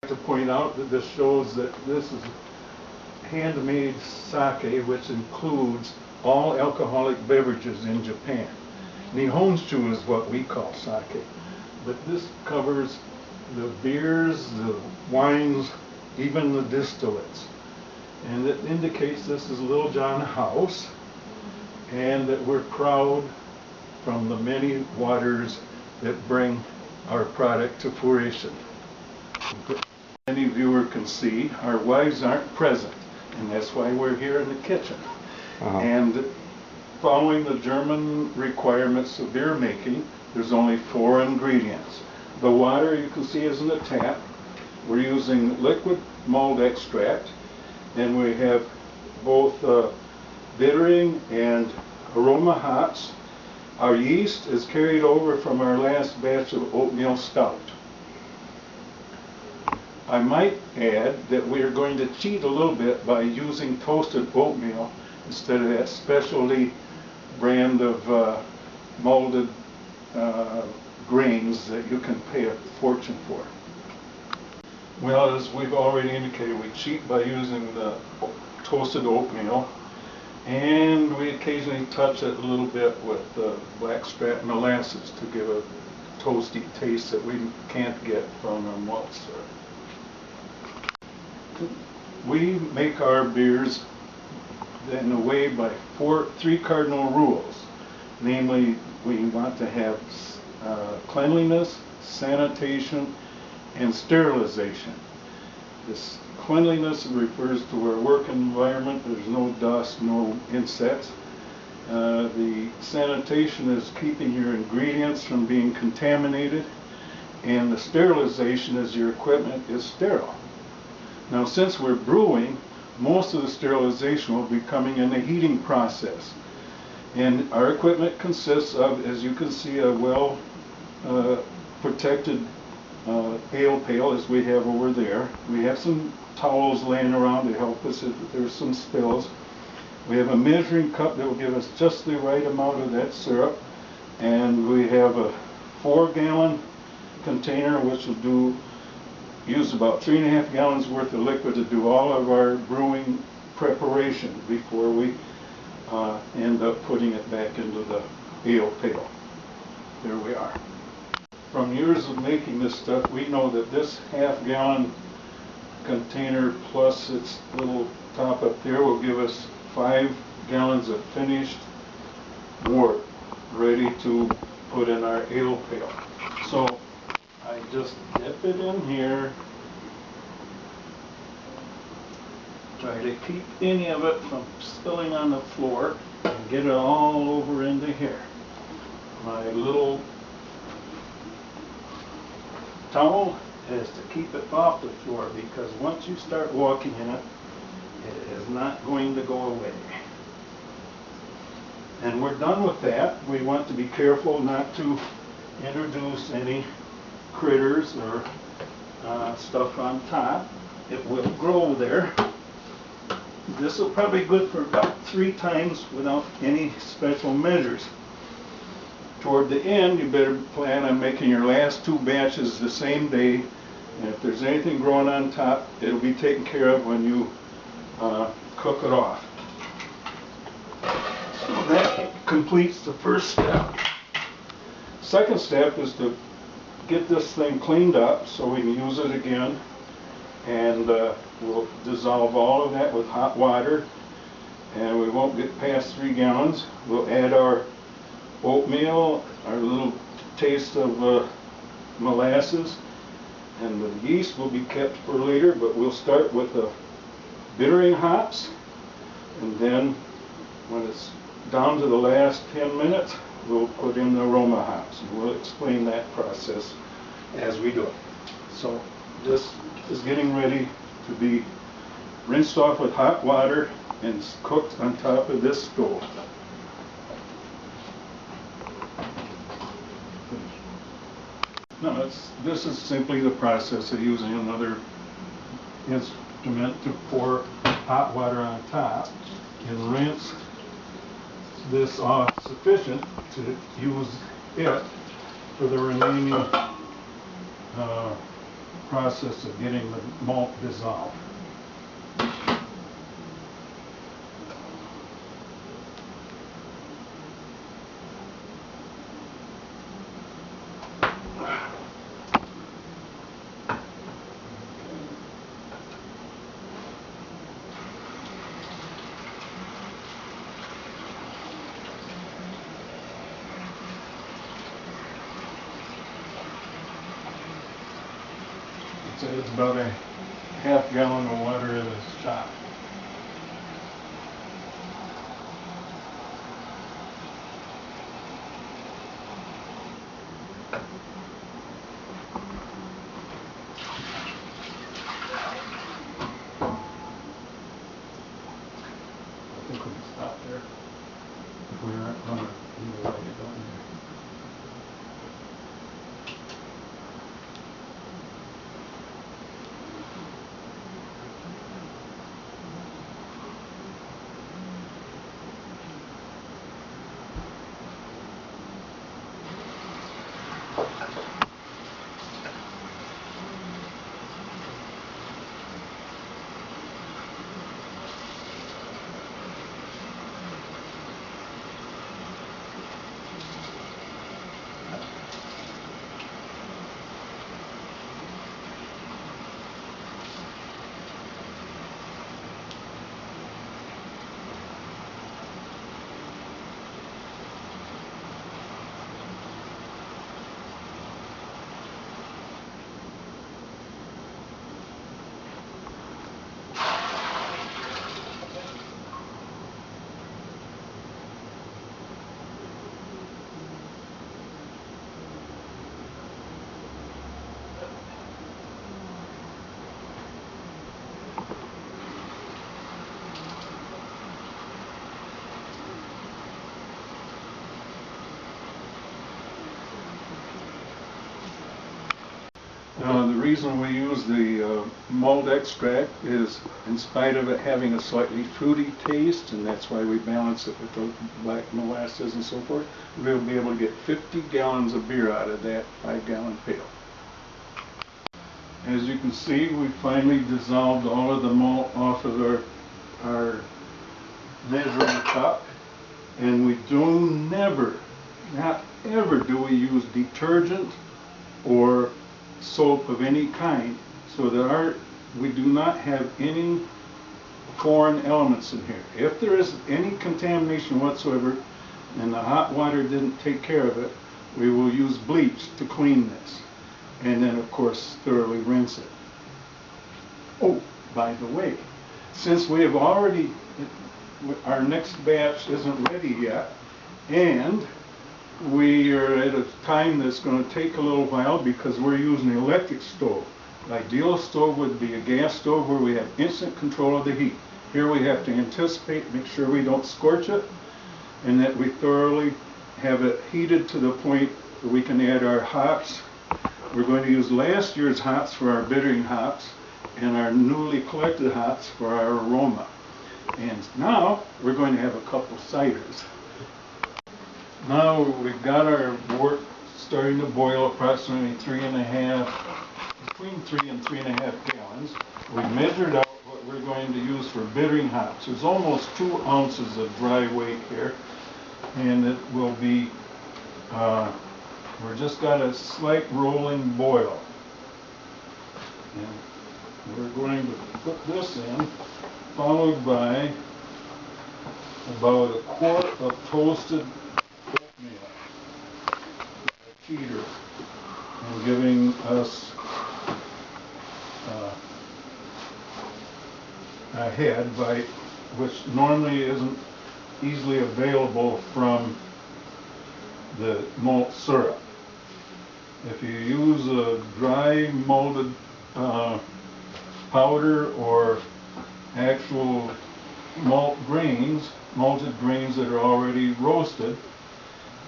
To point out that this shows that this is handmade sake, which includes all alcoholic beverages in Japan. Nihonshu is what we call sake, but this covers the beers, the wines, even the distillates. And it indicates this is Little John House, and that we're proud from the many waters that bring our product to fruition. Any viewer can see, our wives aren't present, and that's why we're here in the kitchen. And following the German requirements of beer making, there's only 4 ingredients. The water you can see is in the tap. We're using liquid malt extract, and we have both bittering and aroma hops. Our yeast is carried over from our last batch of oatmeal stout. I might add that we are going to cheat a little bit by using toasted oatmeal instead of that specialty brand of molded grains that you can pay a fortune for. Well, as we've already indicated, we cheat by using the toasted oatmeal, and we occasionally touch it a little bit with blackstrap molasses to give a toasty taste that we can't get from our malt syrup. We make our beers in a way by 3 cardinal rules. Namely, we want to have cleanliness, sanitation, and sterilization. This cleanliness refers to our work environment. There's no dust, no insects. The sanitation is keeping your ingredients from being contaminated, and the sterilization is your equipment is sterile. Now, since we're brewing, most of the sterilization will be coming in the heating process. And our equipment consists of, as you can see, a well protected ale pail, as we have over there. We have some towels laying around to help us if there's some spills. We have a measuring cup that will give us just the right amount of that syrup. And we have a 4-gallon container which will use about 3.5 gallons worth of liquid to do all of our brewing preparation before we end up putting it back into the ale pail. There we are. From years of making this stuff, we know that this 1/2-gallon container plus its little top up there will give us 5 gallons of finished wort ready to put in our ale pail. So I just dip it in here, try to keep any of it from spilling on the floor, and get it all over into here. My little towel is to keep it off the floor, because once you start walking in it, it is not going to go away. And we're done with that. We want to be careful not to introduce any critters or stuff on top. It will grow there. This will probably be good for about 3 times without any special measures. Toward the end, you better plan on making your last 2 batches the same day, and if there's anything growing on top, it'll be taken care of when you cook it off. So that completes the first step. Second step is to get this thing cleaned up so we can use it again, and we'll dissolve all of that with hot water, and we won't get past 3 gallons. We'll add our oatmeal, our little taste of molasses, and the yeast will be kept for later, but we'll start with the bittering hops, and then when it's down to the last 10 minutes, we'll put in the aroma hops, and we'll explain that process as we do it. So this is getting ready to be rinsed off with hot water and cooked on top of this stove. No, this is simply the process of using another instrument to pour hot water on top and rinse this off sufficient to use it for the remaining process of getting the malt dissolved. So it's about a half gallon of water in this shot. I think we can stop there if we aren't going to leave it like it down here. The reason we use the malt extract is, in spite of it having a slightly fruity taste, and that's why we balance it with the black molasses and so forth, we'll be able to get 50 gallons of beer out of that 5-gallon pail. As you can see, we finally dissolved all of the malt off of our measuring cup, and we do never, not ever do we use detergent or soap of any kind, so that we do not have any foreign elements in here. If there is any contamination whatsoever and the hot water didn't take care of it, we will use bleach to clean this, and then of course thoroughly rinse it. Oh, by the way, since we have already, our next batch isn't ready yet, and we are at a time that's going to take a little while because we're using an electric stove. The ideal stove would be a gas stove where we have instant control of the heat. Here we have to anticipate, make sure we don't scorch it, and that we thoroughly have it heated to the point that we can add our hops. We're going to use last year's hops for our bittering hops and our newly collected hops for our aroma. And now we're going to have a couple ciders. Now we've got our wort starting to boil, approximately between 3 and 3.5 gallons. We measured out what we're going to use for bittering hops. There's almost 2 ounces of dry weight here, and it will be, we're just got a slight rolling boil. And we're going to put this in, followed by about a quart of toasted heater, and giving us a head bite, which normally isn't easily available from the malt syrup. If you use a dry malted powder or actual malted grains that are already roasted,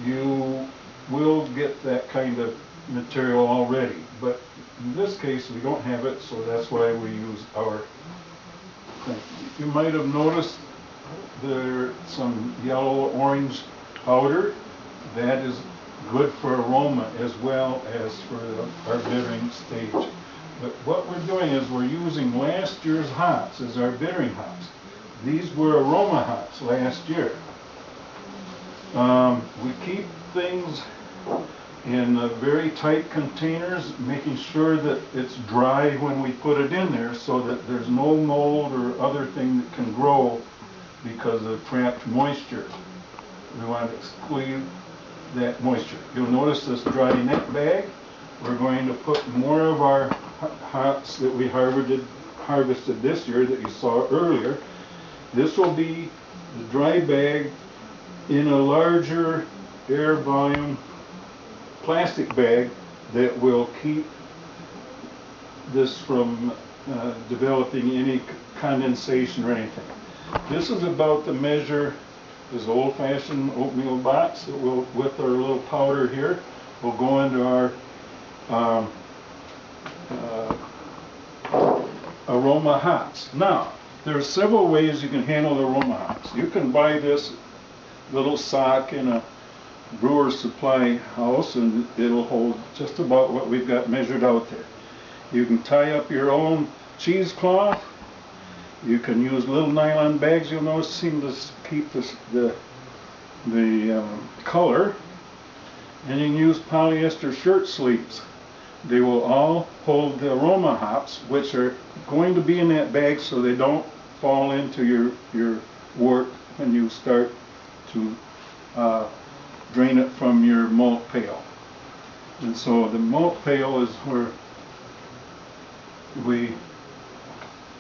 you will get that kind of material already. But in this case we don't have it, so that's why we use our thing. You might have noticed there's some yellow orange powder. That is good for aroma as well as for our bittering stage. But what we're doing is we're using last year's hops as our bittering hops. These were aroma hops last year. We keep things in very tight containers, making sure that it's dry when we put it in there so that there's no mold or other thing that can grow because of trapped moisture. We want to exclude that moisture. You'll notice this dry net bag. We're going to put more of our hops that we harvested this year that you saw earlier. This will be the dry bag in a larger air volume plastic bag that will keep this from developing any condensation or anything. This is about to measure this old-fashioned oatmeal box that will, with our little powder here, will go into our aroma hops. Now, there are several ways you can handle aroma hops. You can buy this little sock in a brewer supply house and it'll hold just about what we've got measured out there. You can tie up your own cheesecloth. You can use little nylon bags. You'll notice seem to keep the color. And you can use polyester shirt sleeves. They will all hold the aroma hops, which are going to be in that bag so they don't fall into your wort when you start to drain it from your malt pail. And so the malt pail is where we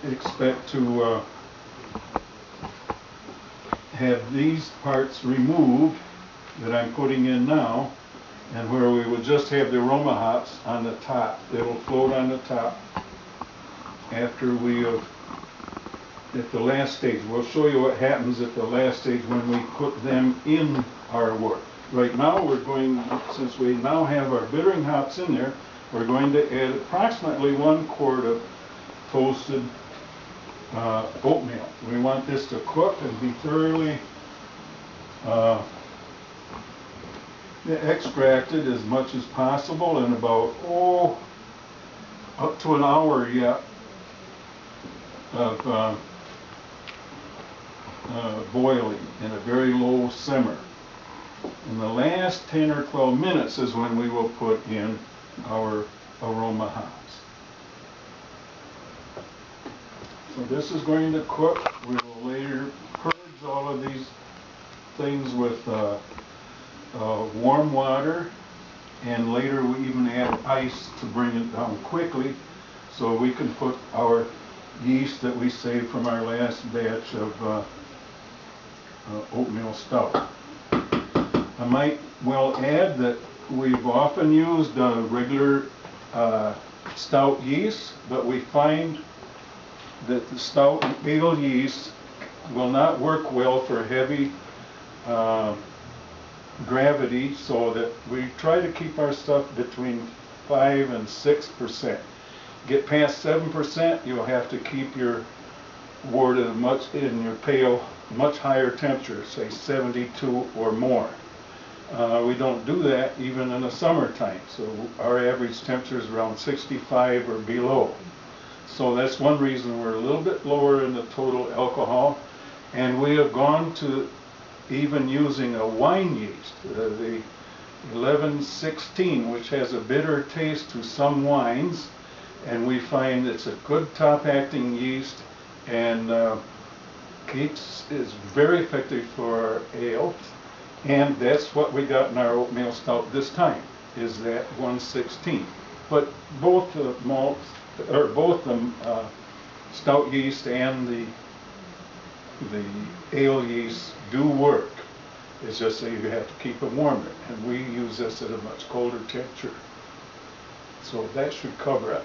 expect to have these parts removed that I'm putting in now, and where we will just have the aroma hops on the top. It'll float on the top after we have, at the last stage. We'll show you what happens at the last stage when we put them in our wort. Right now we're going, since we now have our bittering hops in there, we're going to add approximately 1 quart of toasted oatmeal. We want this to cook and be thoroughly extracted as much as possible in about, up to an hour yet of boiling in a very low simmer. In the last 10 or 12 minutes is when we will put in our aroma hops. So this is going to cook. We will later purge all of these things with warm water, and later we even add ice to bring it down quickly so we can put our yeast that we saved from our last batch of oatmeal stout. I might well add that we've often used regular stout yeast, but we find that the stout and ale yeast will not work well for heavy gravity, so that we try to keep our stuff between 5 and 6%. Get past 7%, you'll have to keep your wort at in your pail much higher temperature, say 72 or more. We don't do that even in the summertime, so our average temperature is around 65 or below. So that's one reason we're a little bit lower in the total alcohol, and we have gone to even using a wine yeast, the 1116, which has a bitter taste to some wines, and we find it's a good top-acting yeast, and is very effective for ale. And that's what we got in our oatmeal stout this time, is that 116. But both the malts, or both the stout yeast and the ale yeast do work. It's just that you have to keep them warmer, and we use this at a much colder temperature. So that should cover it.